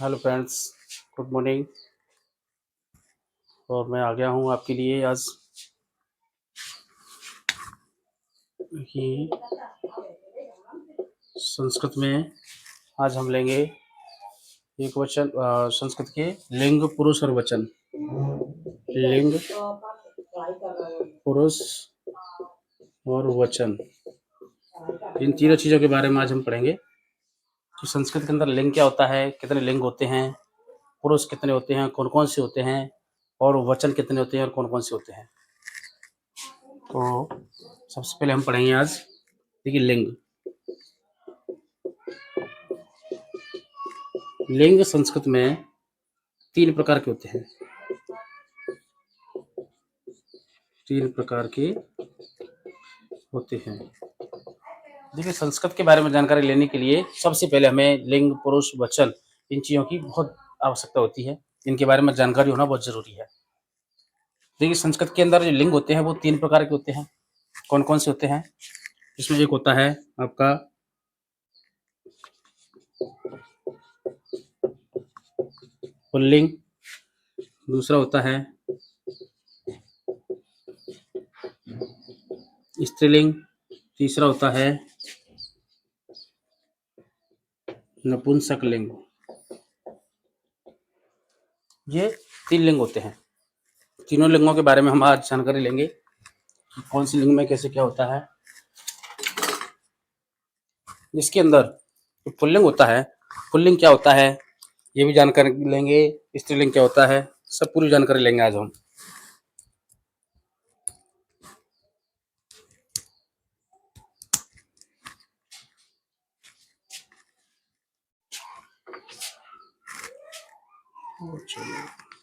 Hello friends, good morning. और मैं आ गया हूँ आपके लिए आज कि संस्कृत में आज हम लेंगे एक वचन संस्कृत के लिंग पुरुष और वचन। लिंग पुरुष और वचन, इन तीनों चीज़ों के बारे में आज हम पढ़ेंगे कि संस्कृत के अंदर लिंग क्या होता है, कितने लिंग होते हैं, पुरुष कितने होते हैं, कौन कौन से होते हैं, और वचन कितने होते हैं और कौन कौन से होते हैं। तो सबसे पहले हम पढ़ेंगे आज, देखिए लिंग। लिंग संस्कृत में 3 प्रकार के होते हैं। 3 प्रकार के होते हैं। देखिए, संस्कृत के बारे में जानकारी लेने के लिए सबसे पहले हमें लिंग, पुरुष, वचन, इन चीज़ों की बहुत आवश्यकता होती है। इनके बारे में जानकारी होना बहुत ज़रूरी है। देखिए, संस्कृत के अंदर जो लिंग होते हैं वो 3 प्रकार के होते हैं। कौन कौन से होते हैं? इसमें एक होता है आपका पुल्लिंग, दूसरा होता है स्त्रीलिंग, तीसरा होता है नपुंसक लिंग। ये 3 लिंग होते हैं। तीनों लिंगों के बारे में हम आज जानकारी लेंगे कि कौन सी लिंग में कैसे क्या होता है। इसके अंदर जो पुल्लिंग होता है, पुल्लिंग क्या होता है ये भी जानकारी लेंगे। स्त्रीलिंग क्या होता है, सब पूरी जानकारी लेंगे आज हम।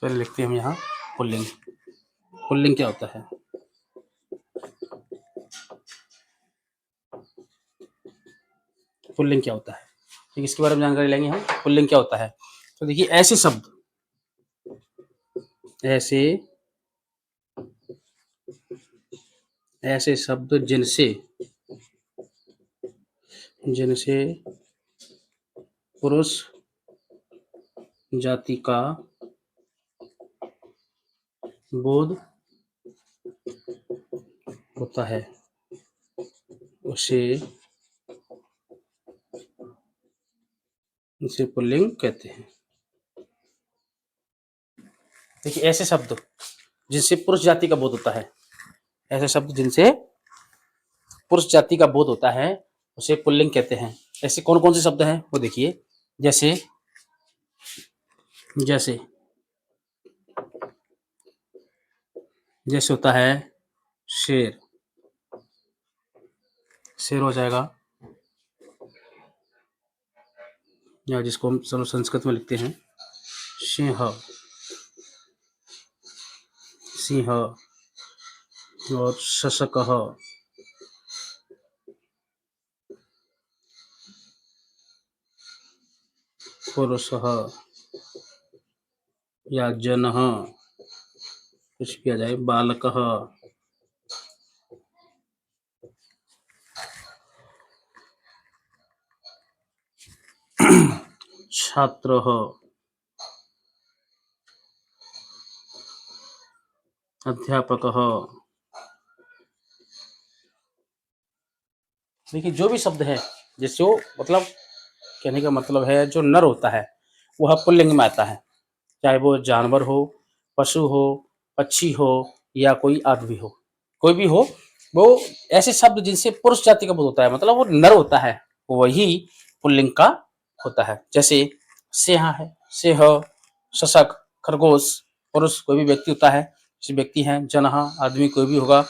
पहले लिखते हैं हम यहाँ पुल्लिंग। पुल्लिंग क्या होता है? पुल्लिंग क्या होता है, ठीक, इसके बारे में जानकारी लेंगे हम। पुल्लिंग क्या होता है, तो देखिए ऐसे शब्द जिनसे पुरुष जाति का बोध होता है उसे पुल्लिंग कहते हैं। देखिए, ऐसे शब्द जिनसे पुरुष जाति का बोध होता है, ऐसे शब्द जिनसे पुरुष जाति का बोध होता है उसे पुल्लिंग कहते हैं। ऐसे कौन कौन से शब्द हैं वो देखिए। जैसे जैसे जैसे होता है शेर, शेर हो जाएगा, या जिसको हम संस्कृत में लिखते हैं सिंह, सिंह, और शशकः, पुरुषः, या जनः, कुछ भी आ जाए, बालकः, छात्रः, अध्यापकः। देखिए, जो भी शब्द है जिससे वो मतलब कहने का मतलब है जो नर होता है वह पुल्लिंग में आता है, चाहे वो जानवर हो, पशु हो, पक्षी हो, या कोई आदमी हो, कोई भी हो। वो ऐसे शब्द जिनसे पुरुष जाति का बोध होता है, मतलब वो नर होता है, वही पुल्लिंग का होता है। जैसे सिंह है, सिंह, शशक, खरगोश, पुरुष कोई भी व्यक्ति होता है, जैसे व्यक्ति हैं। जनः, आदमी कोई भी होगा,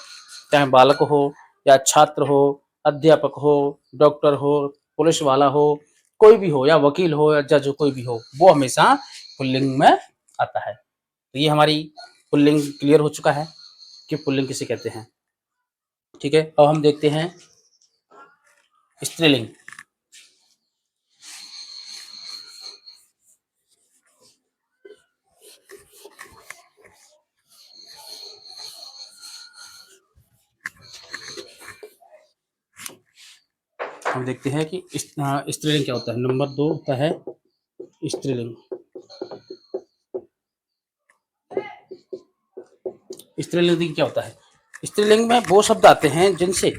चाहे बालक हो या छात्र हो, अध्यापक हो, डॉक्टर हो, पुलिस वाला हो, कोई भी हो, या वकील हो या जज हो, कोई भी हो, वो हमेशा पुल्लिंग में आता है। तो ये हमारी पुल्लिंग क्लियर हो चुका है कि पुल्लिंग किसे कहते हैं। ठीक है, अब हम देखते हैं स्त्रीलिंग। हम देखते हैं कि स्त्रीलिंग क्या होता है। नंबर 2 होता है स्त्रीलिंग। स्त्रीलिंग क्या होता है? स्त्रीलिंग में वो शब्द आते हैं जिनसे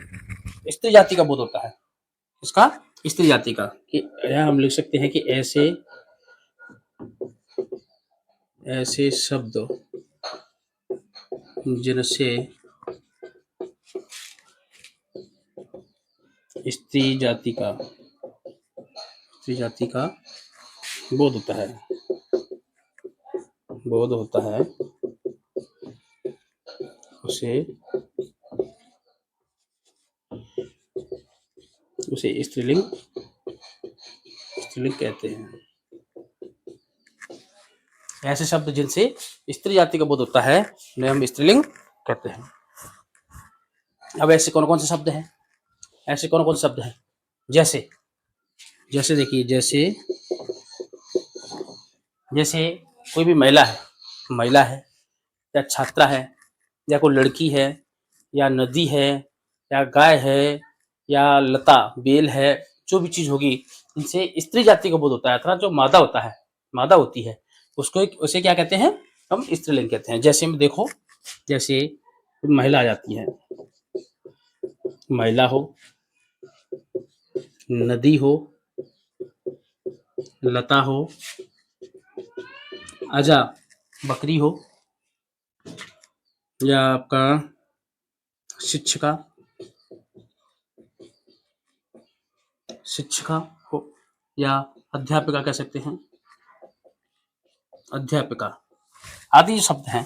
स्त्री जाति का बोध होता है। इसका स्त्री जाति का, कि यहाँ हम लिख सकते हैं कि ऐसे ऐसे शब्द जिनसे स्त्री जाति का बोध होता है, उसे स्त्रीलिंग कहते हैं। ऐसे शब्द जिनसे स्त्री जाति का बोध होता है उन्हें हम स्त्रीलिंग कहते हैं। अब ऐसे कौन कौन से शब्द हैं? ऐसे कौन कौन से शब्द हैं? जैसे देखिए, जैसे कोई भी महिला है या छात्रा है या कोई लड़की है या नदी है या गाय है या लता बेल है, जो भी चीज होगी इनसे स्त्री जाति का बोध होता है, अर्थात जो मादा होती है उसको उसे क्या कहते हैं? हम स्त्रीलिंग कहते हैं। जैसे में देखो, जैसे महिला आ जाती है, महिला हो, नदी हो, लता हो, अजा बकरी हो, या आपका शिक्षिका हो, या अध्यापिका कह सकते हैं, अध्यापिका आदि जो शब्द हैं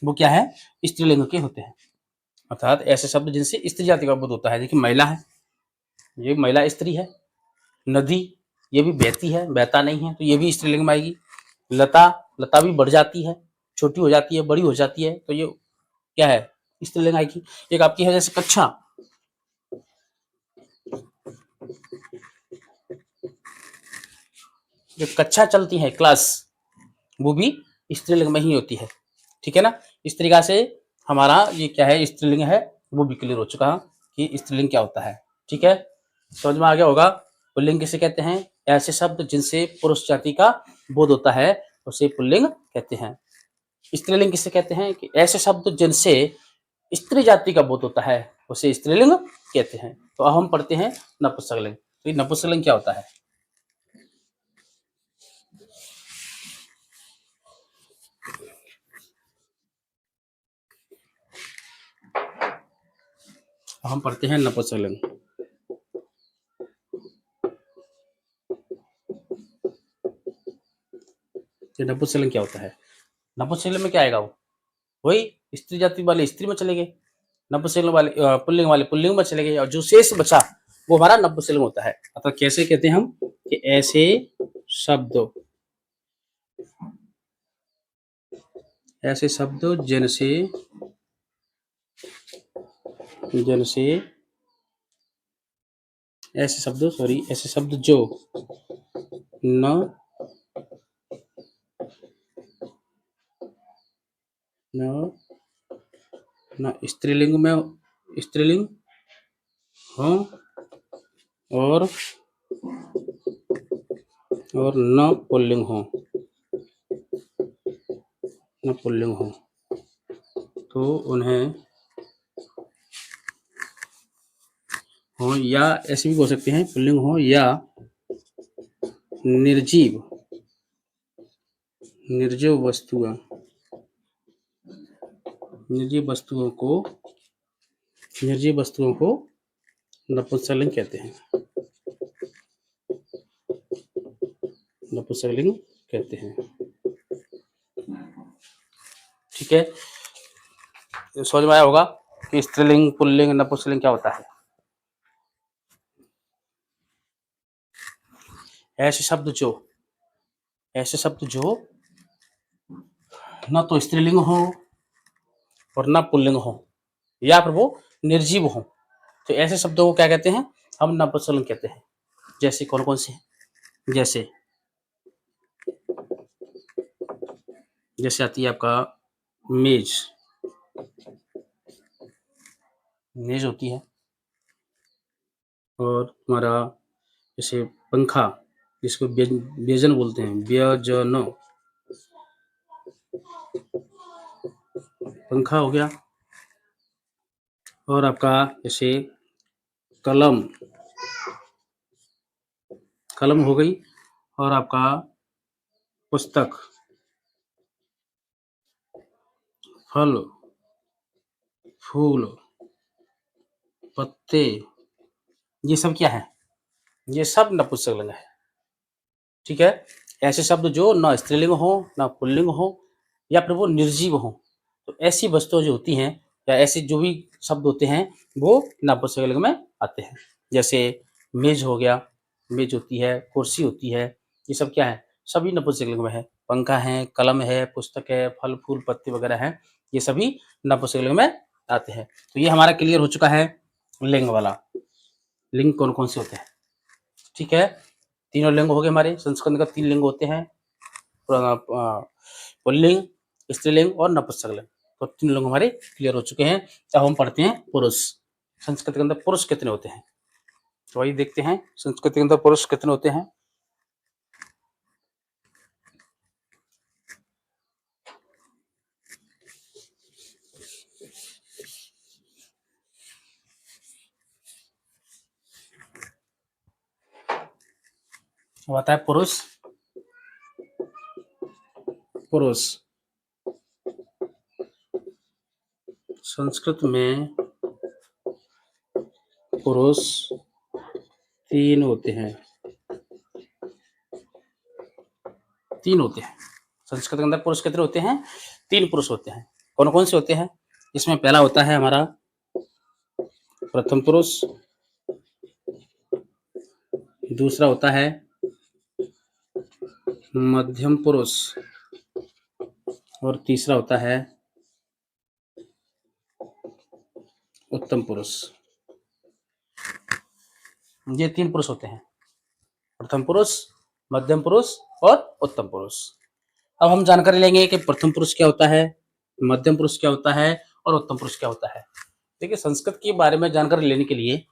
वो क्या है? स्त्रीलिंग के होते हैं। अर्थात ऐसे शब्द जिनसे स्त्री जाति का बोध होता है। देखिए महिला है, ये महिला स्त्री है। नदी, ये भी बहती है, बहता नहीं है, तो ये भी स्त्रीलिंग में आएगी। लता भी बढ़ जाती है, छोटी हो जाती है, बड़ी हो जाती है, तो ये क्या है? स्त्रीलिंग आएगी। एक आपकी है जैसे कक्षा, जो कक्षा चलती है, क्लास, वो भी स्त्रीलिंग में ही होती है। ठीक है ना? इस तरीका से हमारा ये क्या है, स्त्रीलिंग है, वो भी क्लियर हो चुका कि स्त्रीलिंग क्या होता है। ठीक है, समझ में आ गया होगा। पुल्लिंग किसे कहते हैं? ऐसे शब्द जिनसे पुरुष जाति का बोध होता है उसे पुल्लिंग कहते हैं। स्त्रीलिंग किसे कहते हैं? कि ऐसे शब्द जिनसे स्त्री जाति का बोध होता है उसे स्त्रीलिंग कहते हैं। तो अब हम पढ़ते हैं नपुंसकलिंग। तो ये नपुंसकलिंग क्या होता है? हम पढ़ते हैं नपुंसकलिंग। नपुंसकलिंग क्या होता है? नपुंसकलिंग में क्या आएगा? वही स्त्री जाति वाले स्त्री में चले गए, नपुंसकलिंग वाले पुल्लिंग वाले पुल्लिंग में चले गए, और जो शेष बचा वो हमारा नपुंसकलिंग होता है। अतः कैसे कहते हैं हम? कि ऐसे शब्द जिनसे ऐसे शब्द जो न स्त्रीलिंग हो और न पुल्लिंग हो, तो उन्हें हो, या ऐसे भी हो सकते हैं, पुल्लिंग हो या निर्जीव वस्तुओं को नपुंसकलिंग कहते हैं। ठीक है, समझ में आया होगा कि स्त्रीलिंग, पुल्लिंग, नपुंसकलिंग क्या होता है। ऐसे शब्द जो न तो स्त्रीलिंग हो और न पुल्लिंग हो, या फिर वो निर्जीव हो, तो ऐसे शब्दों को क्या कहते हैं? हम नपुंसकलिंग कहते हैं। जैसे कौन कौन से? जैसे आती है आपका मेज होती है, और हमारा जैसे पंखा, जिसको व्यजन बोलते हैं, व्यजन, पंखा हो गया, और आपका जैसे कलम, कलम हो गई, और आपका पुस्तक, फल, फूल, पत्ते, ये सब क्या है? ये सब नपुंसकलिंग है। ठीक है? ऐसे शब्द जो ना स्त्रीलिंग हो, ना पुल्लिंग हो, या फिर वो निर्जीव हो। तो ऐसी वस्तुएं जो होती हैं, या ऐसे जो भी शब्द होते हैं, वो नपुंसकलिंग में आते हैं। जैसे मेज हो गया, मेज होती है, कुर्सी होती है, ये सब क्या है? सभी नपुंसकलिंग में है। पंखा है, कलम है, पुस्तक है, फल फूल पत्ते वगैरह हैं, ये सभी नपुंसकलिंग में आते हैं। तो ये हमारा क्लियर हो चुका है लिंग वाला। लिंग कौन कौन से होते हैं? ठीक है, तीनों लिंग हो गए हमारे। संस्कृत का 3 लिंग होते हैं, पुल्लिंग, स्त्रीलिंग और नपुंसकलिंग। तो 3 लिंग हमारे क्लियर हो चुके हैं। अब हम पढ़ते हैं पुरुष। संस्कृत के अंदर पुरुष कितने होते हैं? तो वही देखते हैं संस्कृत के अंदर पुरुष कितने होते हैं। अब आता है पुरुष। पुरुष संस्कृत में पुरुष 3 होते हैं। 3 होते हैं संस्कृत के अंदर। पुरुष कितने होते हैं? 3 पुरुष होते हैं। कौन कौन से होते हैं? इसमें पहला होता है हमारा प्रथम पुरुष, दूसरा होता है मध्यम पुरुष, और तीसरा होता है उत्तम पुरुष। ये 3 पुरुष होते हैं, प्रथम पुरुष, मध्यम पुरुष और उत्तम पुरुष। अब हम जानकारी लेंगे कि प्रथम पुरुष क्या होता है, मध्यम पुरुष क्या होता है और उत्तम पुरुष क्या होता है। देखिए, संस्कृत के बारे में जानकारी लेने के लिए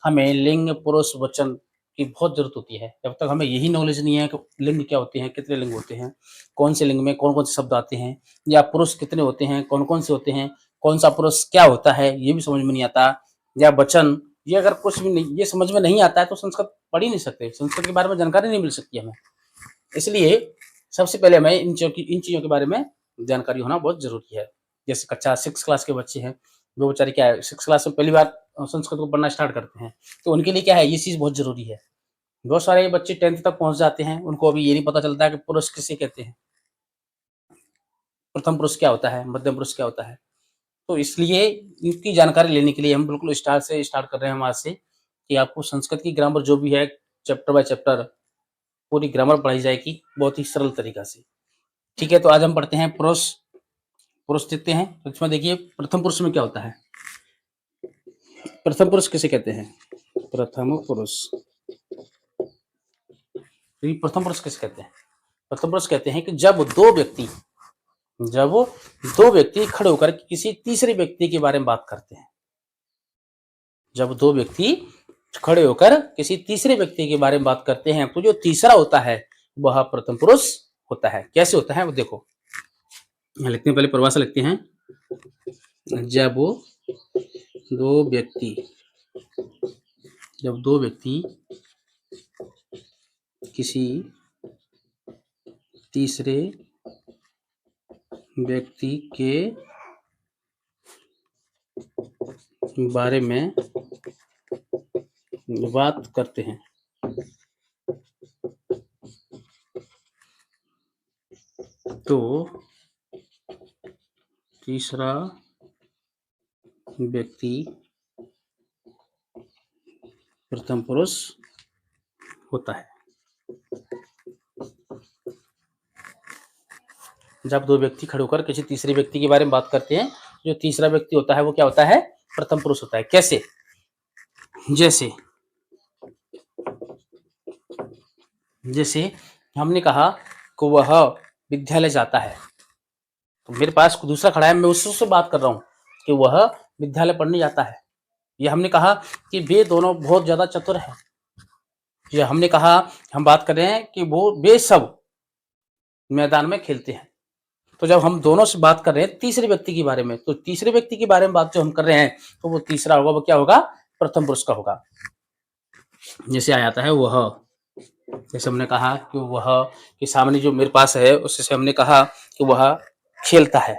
हमें लिंग, पुरुष, वचन की बहुत जरूरत होती है। जब तक हमें यही नॉलेज नहीं है कि लिंग क्या होते हैं, कितने लिंग होते हैं, कौन से लिंग में कौन कौन से शब्द आते हैं, या पुरुष कितने होते हैं, कौन कौन से होते हैं, कौन सा पुरुष क्या होता है, ये भी समझ में नहीं आता, या वचन, ये अगर कुछ भी नहीं, ये समझ में नहीं आता है तो संस्कृत पढ़ ही नहीं सकते, संस्कृत के बारे में जानकारी नहीं मिल सकती हमें। इसलिए सबसे पहले हमें इन चीज़ों के बारे में जानकारी होना बहुत ज़रूरी है। जैसे कक्षा 6 क्लास के बच्चे हैं, वो बेचारे क्या है 6 क्लास में पहली बार संस्कृत को पढ़ना स्टार्ट करते हैं, तो उनके लिए क्या है ये चीज़ बहुत ज़रूरी है। बहुत सारे बच्चे 10th तक पहुँच जाते हैं, उनको अभी ये नहीं पता चलता है कि पुरुष किसे कहते हैं, प्रथम पुरुष क्या होता है, मध्यम पुरुष क्या होता है। तो इसलिए इनकी जानकारी लेने के लिए हम बिल्कुल स्टार्ट से स्टार्ट कर रहे हैं हम आज से, कि आपको संस्कृत की ग्रामर जो भी है चैप्टर बाय चैप्टर पूरी ग्रामर पढ़ाई जाएगी बहुत ही सरल तरीका से। ठीक है, तो आज हम पढ़ते हैं पुरुष। पुरुष देखते हैं, तो इसमें देखिए प्रथम पुरुष में क्या होता है। प्रथम पुरुष किसे कहते हैं? प्रथम पुरुष। तो ये प्रथम पुरुष किसे कहते हैं? प्रथम पुरुष कहते हैं कि जब दो व्यक्ति खड़े होकर किसी तीसरे व्यक्ति के बारे में बात करते हैं। जब 2 व्यक्ति खड़े होकर किसी तीसरे व्यक्ति के बारे में बात करते हैं, तो जो तीसरा होता है वह प्रथम पुरुष होता है। कैसे होता है वो देखो, लिखते हैं, पहले परिभाषा लिखते हैं। जब दो व्यक्ति किसी तीसरे व्यक्ति के बारे में बात करते हैं, तो तीसरा व्यक्ति प्रथम पुरुष होता है। जब 2 व्यक्ति खड़े होकर किसी तीसरे व्यक्ति के बारे में बात करते हैं, जो तीसरा व्यक्ति होता है वो क्या होता है? प्रथम पुरुष होता है। कैसे? जैसे हमने कहा कि वह विद्यालय जाता है, तो मेरे पास दूसरा खड़ा है, मैं उससे बात कर रहा हूँ कि वह विद्यालय पढ़ने जाता है। या हमने कहा कि वे दोनों बहुत ज्यादा चतुर हैं। या हमने कहा, हम बात कर रहे हैं कि वे सब मैदान में खेलते हैं। तो जब हम दोनों से बात कर रहे हैं तीसरे व्यक्ति के बारे में, तो तीसरे व्यक्ति के बारे में बात जो हम कर रहे हैं, तो वो तीसरा होगा, वो क्या होगा? प्रथम पुरुष का होगा। जैसे आ जाता है वह, जैसे हमने कहा कि वह, कि सामने जो मेरे पास है उससे हमने कहा कि वह खेलता है,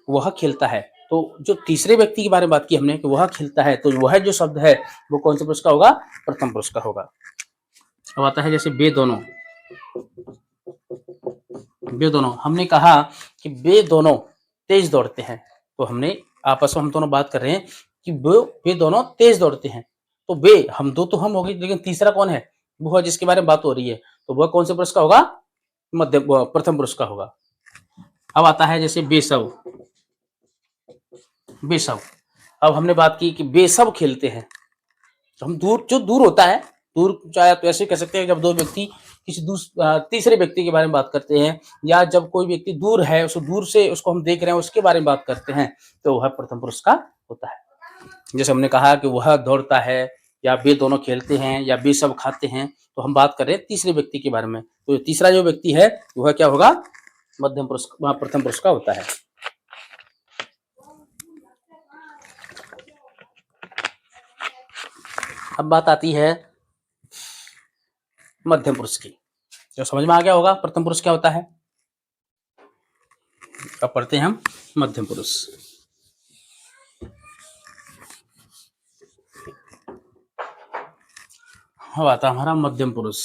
वह खेलता है। तो जो तीसरे व्यक्ति के बारे में बात की हमने कि वह खेलता है, तो वह जो शब्द है वो कौन से पुरुष का होगा? प्रथम पुरुष का होगा। अब आता है जैसे वे दोनों, वे दोनों हमने कहा कि वे दोनों तेज दौड़ते हैं, तो हमने आपस में हम दोनों बात कर रहे हैं कि वे दोनों तेज दौड़ते हैं। तो वे, हम दो तो हम हो गए, लेकिन तीसरा कौन है? वो है जिसके बारे में बात हो रही है, तो वह कौन से पुरुष का होगा? प्रथम पुरुष का होगा। अब आता है जैसे बेसव, बेसव। अब हमने बात की कि बेसव खेलते हैं, तो हम दूर, जो दूर होता है, दूर चाहे तो ऐसे कह सकते हैं, जब दो व्यक्ति किसी तीसरे व्यक्ति के बारे में बात करते हैं, या जब कोई व्यक्ति दूर है, उसको दूर से उसको हम देख रहे हैं, उसके बारे में बात करते हैं, तो वह प्रथम पुरुष का होता है। जैसे हमने कहा कि वह दौड़ता है, या वे दोनों खेलते हैं, या वे सब खाते हैं, तो हम बात कर रहे हैं तीसरे व्यक्ति के बारे में। तो तीसरा जो व्यक्ति है वह क्या होगा? मध्यम पुरुष, प्रथम पुरुष का होता है। अब बात आती है मध्यम पुरुष की, जो समझ में आ गया होगा प्रथम पुरुष क्या होता है। अब पढ़ते हैं हम मध्यम पुरुष। अब आता हमारा मध्यम पुरुष।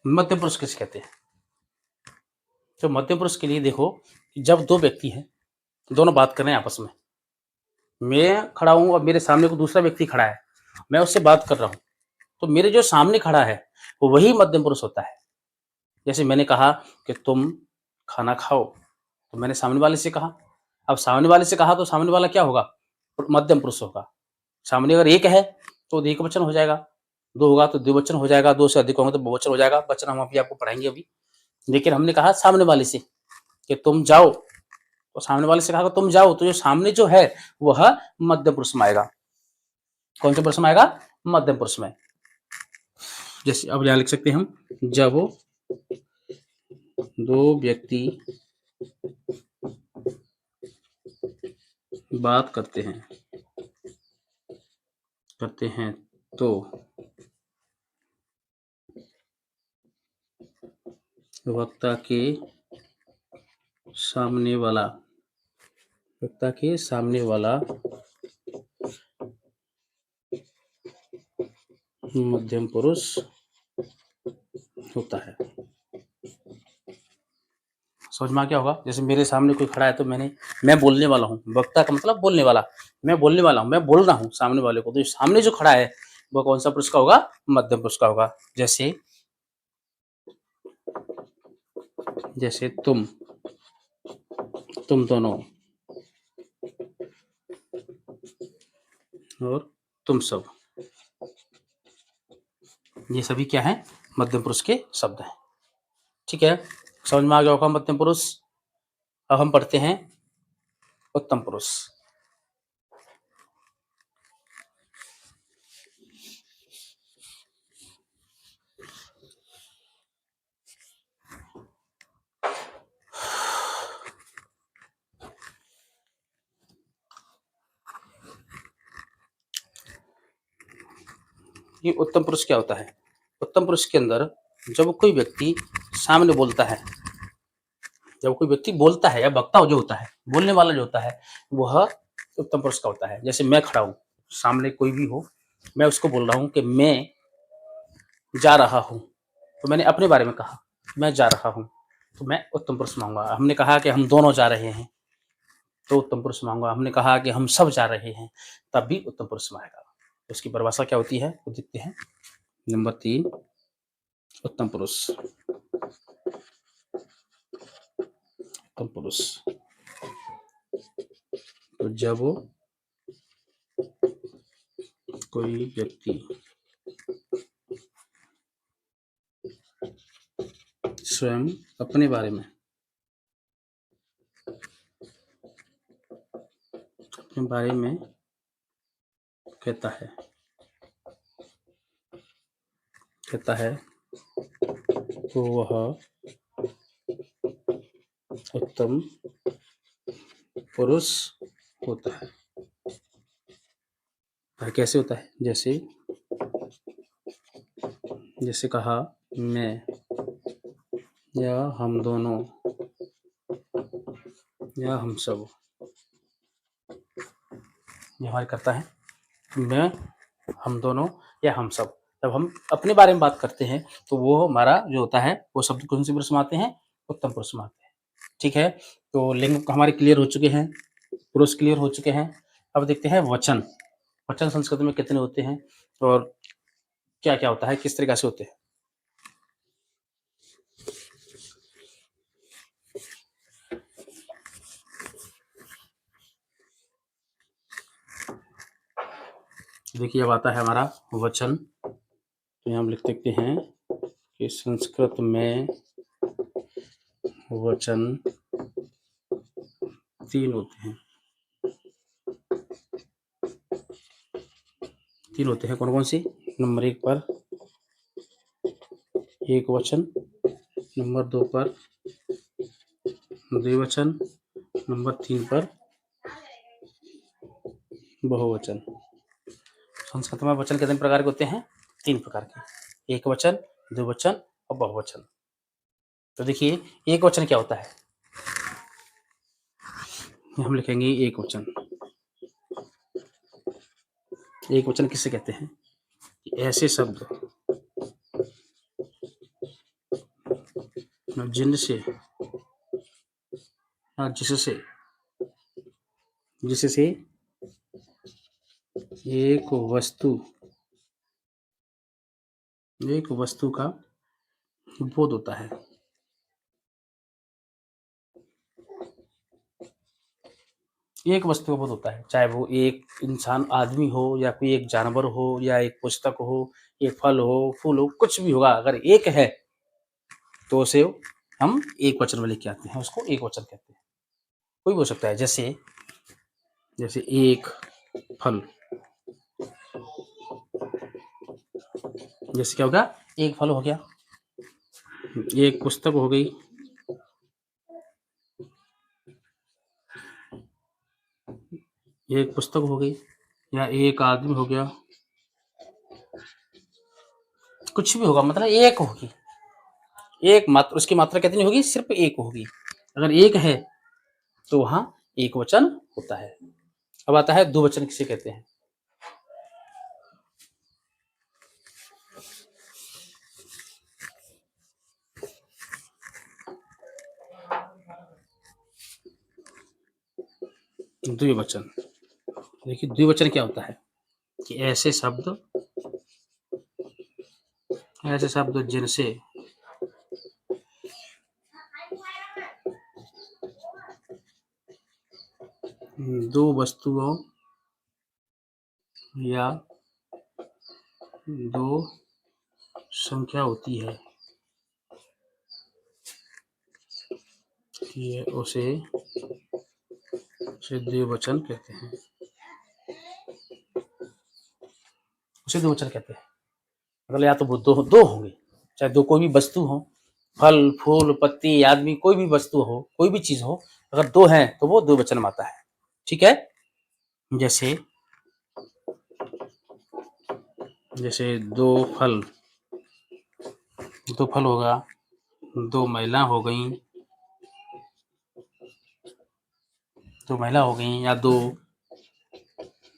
मध्यम पुरुष किसे कहते हैं? तो मध्यम पुरुष के लिए देखो, जब दो व्यक्ति हैं, दोनों बात कर रहे हैं आपस में, मैं खड़ा हूं और मेरे सामने को दूसरा व्यक्ति खड़ा है, मैं उससे बात कर रहा हूं, तो मेरे जो सामने खड़ा है वो वही मध्यम पुरुष होता है। जैसे मैंने कहा कि तुम खाना खाओ, तो मैंने सामने वाले से कहा। अब सामने वाले से कहा तो सामने वाला क्या होगा? मध्यम पुरुष होगा। सामने अगर एक है तो एक वचन हो जाएगा, दो होगा तो द्विवचन हो जाएगा, दो से अधिक होंगे तो बहुवचन हो जाएगा। वचन हम अभी आपको पढ़ाएंगे अभी। लेकिन हमने कहा सामने वाले से कि तुम जाओ, तो सामने वाले से कहा तुम जाओ, तो जो सामने जो है वह मध्यम पुरुष में आएगा। कौन से पुरुष में आएगा? मध्यम पुरुष में। जैसे अब यहां लिख सकते हैं हम, जब दो व्यक्ति बात करते हैं तो वक्ता के सामने वाला मध्यम पुरुष होता है। समझ में आ गया होगा? जैसे मेरे सामने कोई खड़ा है तो मैं बोलने वाला हूँ, वक्ता का मतलब बोलने वाला, मैं बोलने वाला हूँ, मैं बोल रहा हूँ सामने वाले को, तो सामने जो खड़ा है वो कौन सा पुरुष का होगा? मध्यम पुरुष का होगा। जैसे तुम दोनों और तुम सब, ये सभी क्या है? मध्यम पुरुष के शब्द हैं। ठीक है, समझ में आ गया होगा मध्यम पुरुष। अब हम पढ़ते हैं उत्तम पुरुष। ये उत्तम पुरुष क्या होता है? उत्तम पुरुष के अंदर जब कोई व्यक्ति सामने बोलता है, जब कोई व्यक्ति बोलता है, या वक्ता जो होता है, बोलने वाला जो होता है, वह उत्तम पुरुष का होता है। जैसे मैं खड़ा हूँ, सामने कोई भी हो, मैं उसको बोल रहा हूँ कि मैं जा रहा हूँ, तो मैंने अपने बारे में कहा मैं जा रहा हूँ, तो मैं उत्तम पुरुष मांगूंगा। हमने कहा कि हम दोनों जा रहे हैं, तो उत्तम पुरुष मांगूंगा। हमने कहा कि हम सब जा रहे हैं, तब भी उत्तम पुरुष में आएगा। उसकी परिभाषा क्या होती है वो देखते हैं। नंबर 3, उत्तम पुरुष। उत्तम पुरुष, तो जब कोई व्यक्ति स्वयं अपने बारे में कहता है, कहता है तो वह उत्तम पुरुष होता है। कैसे होता है? जैसे जैसे कहा मैं या हम दोनों या हम सब, ये हमारे करता है मैं, हम दोनों या हम सब। जब हम अपने बारे में बात करते हैं तो वो हमारा जो होता है वो शब्द कौन से पुरुष में आते हैं? उत्तम पुरुष में आते हैं। ठीक है, तो लिंग हमारे क्लियर हो चुके हैं, पुरुष क्लियर हो चुके हैं। अब देखते हैं वचन। वचन संस्कृत में कितने होते हैं और क्या क्या होता है, किस तरीके से होते हैं? देखिए अब आता है हमारा वचन। तो यहाँ हम लिख सकते हैं कि संस्कृत में वचन 3 होते हैं। 3 होते हैं, कौन कौन सी? नंबर 1 पर एक वचन, नंबर 2 पर द्विवचन, नंबर 3 पर बहुवचन। संस्कृत में वचन कितने प्रकार के होते हैं? 3 प्रकार के, एक वचन, द्विवचन और बहुवचन। तो देखिए एक वचन क्या होता है, हम लिखेंगे एक वचन। एक वचन किसे कहते हैं? ऐसे शब्द जिनसे जिससे जिससे एक वस्तु का बोध होता है। एक वस्तु का बोध होता है, चाहे वो एक इंसान आदमी हो या कोई एक जानवर हो या एक पुस्तक हो, एक फल हो, फूल हो, कुछ भी होगा, अगर एक है तो उसे हम एक वचन में लेके आते हैं, उसको एक वचन कहते हैं। कोई भी हो सकता है, जैसे जैसे एक फल, जैसे क्या होगा? एक फल हो गया, एक पुस्तक हो गई, एक पुस्तक हो गई, या एक आदमी हो गया, कुछ भी होगा, मतलब एक होगी, एक मात्र, उसकी मात्रा कितनी होगी? सिर्फ एक होगी। अगर एक है तो वहां एक वचन होता है। अब आता है दो वचन किसे कहते हैं? द्विवचन। देखिए द्विवचन क्या होता है कि ऐसे शब्द जिनसे दो वस्तुओं या दो संख्या होती है, ये उसे द्विवचन कहते हैं। उसे द्विवचन कहते हैं। मतलब या तो वो दो दो होंगे, चाहे दो कोई भी वस्तु हो, फल फूल पत्ती आदमी, कोई भी वस्तु हो, कोई भी चीज हो, अगर दो हैं तो वो द्विवचन में आता है। ठीक है, जैसे जैसे दो फल होगा, दो महिला हो गई, या दो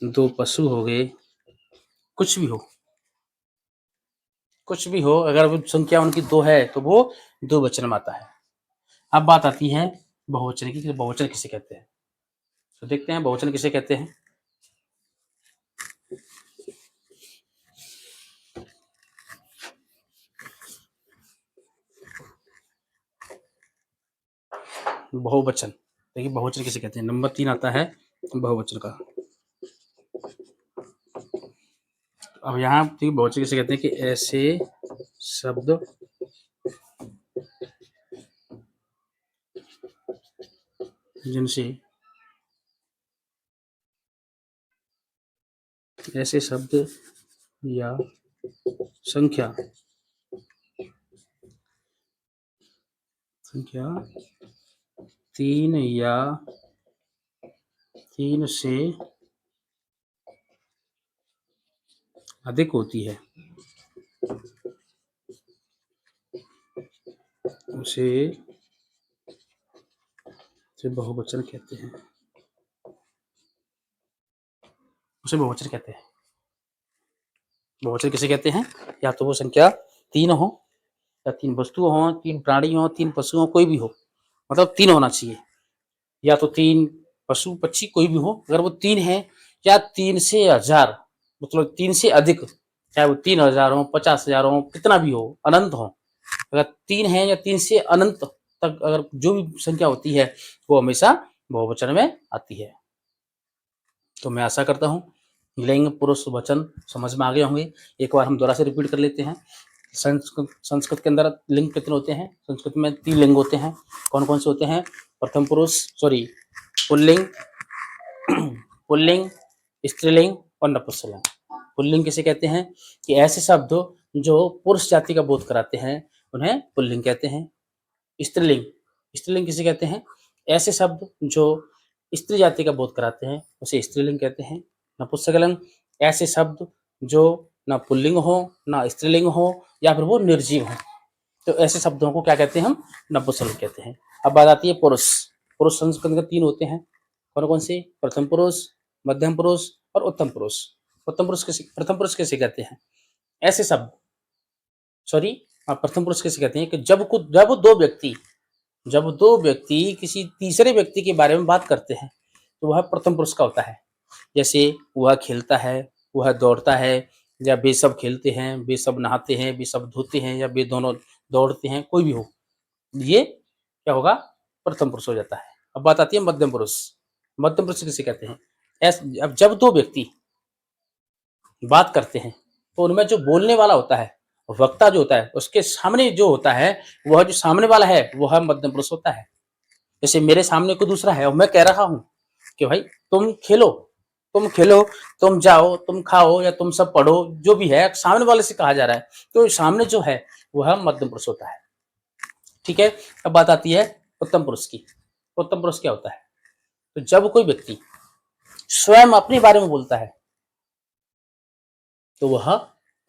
दो पशु हो गए, कुछ भी हो, कुछ भी हो, अगर वो संख्या उनकी दो है तो वो दो वचन में आता है। अब बात आती है बहुवचन की, कि बहुवचन किसे कहते हैं। तो देखते हैं बहुवचन किसे कहते हैं। बहुवचन, देखिए बहुवचन किसे कहते हैं। नंबर 3 आता है बहुवचन का। अब यहाँ देखिए बहुवचन किसे कहते हैं कि ऐसे शब्द जिनसे ऐसे शब्द या संख्या 3 या 3 से अधिक होती है उसे बहुवचन कहते हैं। उसे बहुवचन कहते हैं। बहुवचन किसे कहते हैं? या तो वो संख्या 3 हो, या 3 वस्तु हो, 3 प्राणी हो, 3 पशु हो, कोई भी हो, मतलब 3 होना चाहिए। या तो 3 पशु पक्षी कोई भी हो, अगर वो 3 है या 3 से 1000, मतलब 3 से अधिक, चाहे वो 3000 हो, 50,000 हो, कितना भी हो, अनंत हो, अगर 3 है या 3 से अनंत तक अगर जो भी संख्या होती है वो हमेशा बहुवचन में आती है। तो मैं आशा करता हूँ लिंग पुरुष वचन समझ में आ गए होंगे। एक बार हम दोबारा से रिपीट कर लेते हैं। संस्कृत के अंदर लिंग कितने होते हैं? संस्कृत में 3 लिंग होते हैं। कौन कौन से होते हैं? प्रथम पुरुष, सॉरी, पुल्लिंग, पुल्लिंग, स्त्रीलिंग और नपुंसकलिंग। पुल्लिंग किसे कहते हैं? कि ऐसे शब्द जो पुरुष जाति का बोध कराते हैं उन्हें पुल्लिंग कहते हैं। स्त्रीलिंग, स्त्रीलिंग किसे कहते हैं? ऐसे शब्द जो स्त्री जाति का बोध कराते हैं उसे स्त्रीलिंग कहते हैं। नपुंसकलिंग, ऐसे शब्द जो ना पुल्लिंग हो ना स्त्रीलिंग हो या फिर वो निर्जीव हो, तो ऐसे शब्दों को क्या कहते हैं? हम नपुंसकलिंग कहते हैं। अब बात आती है पुरुष। पुरुष संस्कृत के 3 होते हैं। कौन कौन से? प्रथम पुरुष, मध्यम पुरुष और उत्तम पुरुष। प्रथम पुरुष किसे कहते हैं? ऐसे शब्द, सॉरी, प्रथम पुरुष किसे कहते हैं? कि जब दो व्यक्ति किसी तीसरे व्यक्ति के बारे में बात करते हैं तो वह प्रथम पुरुष का होता है। जैसे वह खेलता है, वह दौड़ता है, या वे सब खेलते हैं, वे सब नहाते हैं, वे सब धोते हैं, या वे दोनों दौड़ते हैं, कोई भी हो, ये क्या होगा? प्रथम पुरुष हो जाता है। अब बात आती है मध्यम पुरुष। मध्यम पुरुष किसे कहते हैं? अब जब 2 व्यक्ति बात करते हैं तो उनमें जो बोलने वाला होता है, वक्ता जो होता है, उसके सामने जो होता है, वह जो सामने वाला है वह मध्यम पुरुष होता है। जैसे मेरे सामने कोई दूसरा है और मैं कह रहा हूँ कि भाई तुम खेलो, तुम खेलो, तुम जाओ, तुम खाओ, या तुम सब पढ़ो, जो भी है सामने वाले से कहा जा रहा है, तो सामने जो है वह मध्यम पुरुष होता है। ठीक है। अब बात आती है उत्तम पुरुष की। उत्तम पुरुष क्या होता है? तो जब कोई व्यक्ति स्वयं अपने बारे में बोलता है तो वह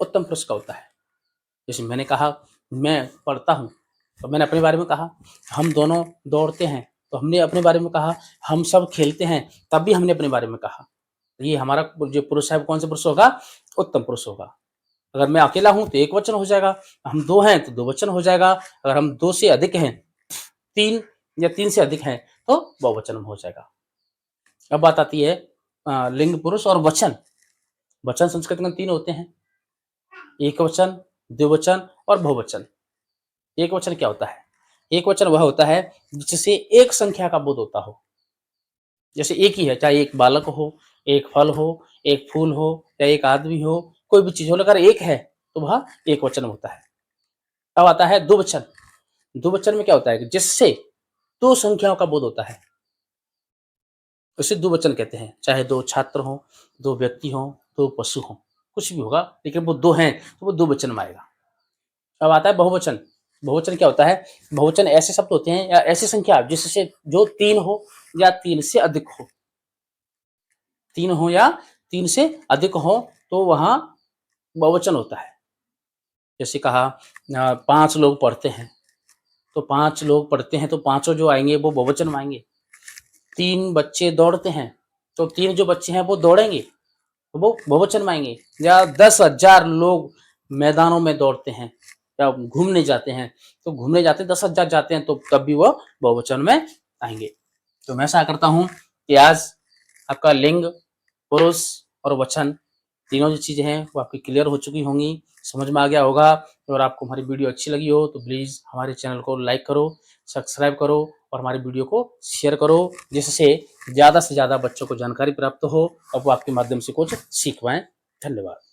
उत्तम पुरुष का होता है। जैसे मैंने कहा मैं पढ़ता हूँ, तो मैंने अपने बारे में कहा। हम दोनों दौड़ते हैं तो हमने अपने बारे में कहा। हम सब खेलते हैं तब भी हमने अपने बारे में कहा। ये हमारा जो पुरुष है वो कौन सा पुरुष होगा? उत्तम पुरुष होगा। अगर मैं अकेला हूं तो एक वचन हो जाएगा, हम 2 हैं तो 2 वचन हो जाएगा, अगर हम 2 से अधिक हैं, 3 या 3 से अधिक हैं तो बहुवचन हो जाएगा। अब बात आती है लिंग पुरुष और वचन। वचन संस्कृत में 3 होते हैं, एक वचन, द्विवचन और बहुवचन। एक वचन क्या होता है? एक वचन वह होता है जिससे एक संख्या का बोध होता हो। जैसे एक ही है, चाहे एक बालक हो, एक फल हो, एक फूल हो, या एक आदमी हो, कोई भी चीज हो, अगर एक है तो वह एक वचन होता है। अब आता है द्विवचन। द्विवचन में क्या होता है कि जिससे 2 संख्याओं का बोध होता है उसे द्विवचन कहते हैं। चाहे 2 छात्र हो, 2 व्यक्ति हो, 2 पशु हो, कुछ भी होगा, लेकिन वो 2 हैं तो वो द्विवचन में आएगा। अब आता है बहुवचन। बहुवचन क्या होता है? बहुवचन ऐसे शब्द होते हैं या ऐसी संख्या जिससे जो 3 हो या 3 से अधिक हो। 3 हो या 3 से अधिक हो तो वहां बहुवचन होता है। जैसे कहा 5 लोग पढ़ते हैं, तो 5 लोग पढ़ते हैं तो पांचों जो आएंगे वो बहुवचन में आएंगे। 3 बच्चे दौड़ते हैं तो 3 जो बच्चे हैं वो दौड़ेंगे तो वो बहुवचन में आएंगे। या 10,000 लोग मैदानों में दौड़ते हैं या घूमने जाते हैं, तो घूमने जाते हैं 10,000 जाते हैं तो तब भी वो बहुवचन में आएंगे। तो मैं ऐसा करता हूँ कि आज आपका लिंग, पुरुष और वचन तीनों जो चीजें हैं वो आपकी क्लियर हो चुकी होंगी, समझ में आ गया होगा। और आपको हमारी वीडियो अच्छी लगी हो तो प्लीज हमारे चैनल को लाइक करो, सब्सक्राइब करो और हमारी वीडियो को शेयर करो, जिससे ज्यादा से ज्यादा बच्चों को जानकारी प्राप्त हो और वो आपके माध्यम से कुछ सीख पाएं। धन्यवाद।